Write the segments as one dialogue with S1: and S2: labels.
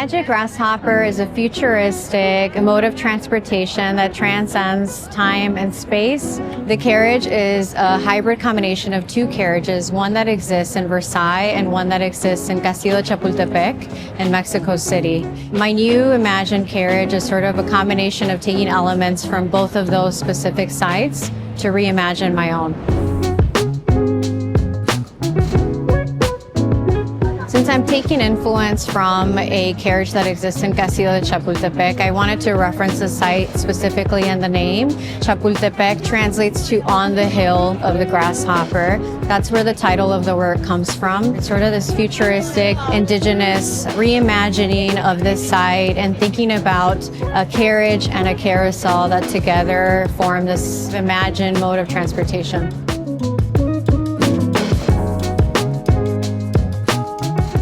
S1: Magic Grasshopper is a futuristic mode of transportation that transcends time and space. The carriage is a hybrid combination of two carriages, one that exists in Versailles and one that exists in Castillo Chapultepec in Mexico City. My new imagined carriage is sort of a combination of taking elements from both of those specific sites to reimagine my own. Since I'm taking influence from a carriage that exists in Castillo de Chapultepec, I wanted to reference the site specifically in the name. Chapultepec translates to on the hill of the grasshopper. That's where the title of the work comes from. It's sort of this futuristic, indigenous reimagining of this site and thinking about a carriage and a carousel that together form this imagined mode of transportation.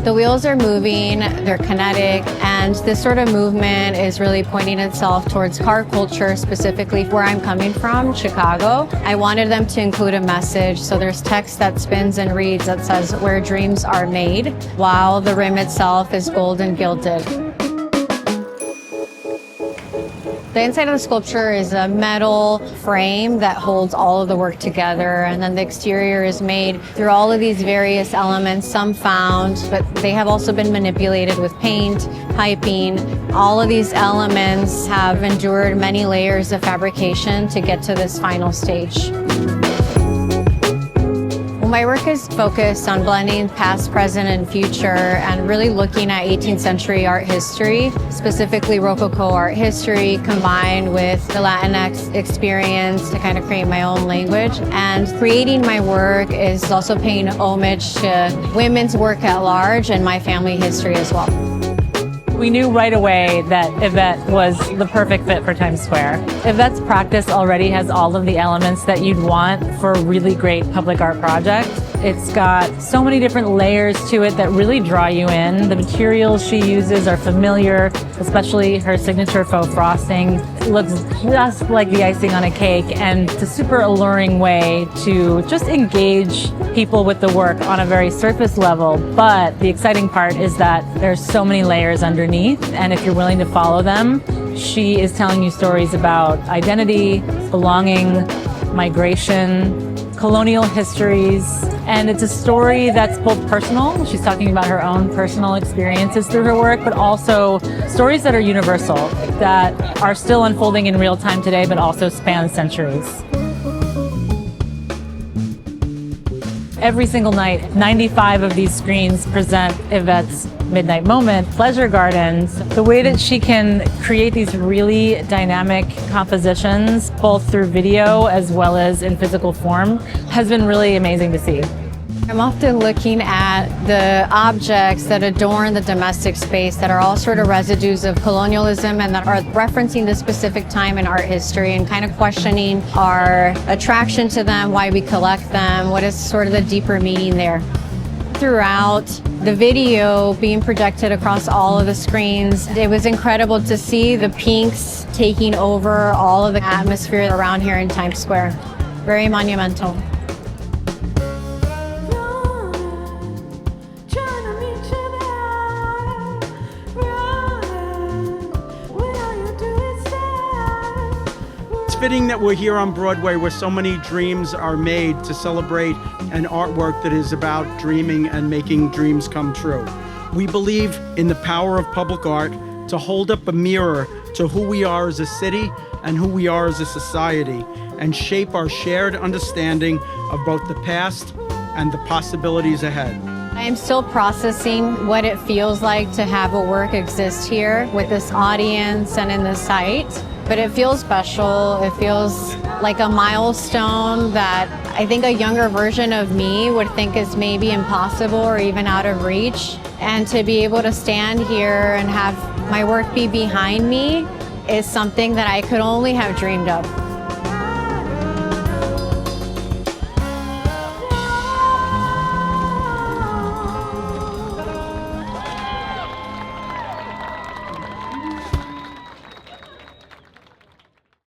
S1: The wheels are moving, they're kinetic, and this sort of movement is really pointing itself towards car culture, specifically where I'm coming from, Chicago. I wanted them to include a message, so there's text that spins and reads that says, "Where dreams are made," while the rim itself is gold and gilded. The inside of the sculpture is a metal frame that holds all of the work together, and then the exterior is made through all of these various elements, some found, but they have also been manipulated with paint, piping. All of these elements have endured many layers of fabrication to get to this final stage. My work is focused on blending past, present, and future, and really looking at 18th century art history, specifically Rococo art history, combined with the Latinx experience to kind of create my own language. And creating my work is also paying homage to women's work at large and my family history as well.
S2: We knew right away that Yvette was the perfect fit for Times Square. Yvette's practice already has all of the elements that you'd want for a really great public art project. It's got so many different layers to it that really draw you in. The materials she uses are familiar, especially her signature faux frosting. It looks just like the icing on a cake, and it's a super alluring way to just engage people with the work on a very surface level. But the exciting part is that there's so many layers underneath, and if you're willing to follow them, she is telling you stories about identity, belonging, migration, colonial histories, and it's a story that's both personal. She's talking about her own personal experiences through her work, but also stories that are universal, that are still unfolding in real time today, but also span centuries. Every single night, 95 of these screens present Yvette's Midnight Moment, Pleasure Gardens. The way that she can create these really dynamic compositions, both through video as well as in physical form, has been really amazing to see.
S1: I'm often looking at the objects that adorn the domestic space that are all sort of residues of colonialism and that are referencing this specific time in art history and kind of questioning our attraction to them, why we collect them, what is sort of the deeper meaning there. Throughout the video being projected across all of the screens, it was incredible to see the pinks taking over all of the atmosphere around here in Times Square. Very monumental.
S3: It's fitting that we're here on Broadway where so many dreams are made to celebrate an artwork that is about dreaming and making dreams come true. We believe in the power of public art to hold up a mirror to who we are as a city and who we are as a society and shape our shared understanding of both the past and the possibilities ahead.
S1: I am still processing what it feels like to have a work exist here with this audience and in the site. But it feels special. It feels like a milestone that I think a younger version of me would think is maybe impossible or even out of reach. And to be able to stand here and have my work be behind me is something that I could only have dreamed of.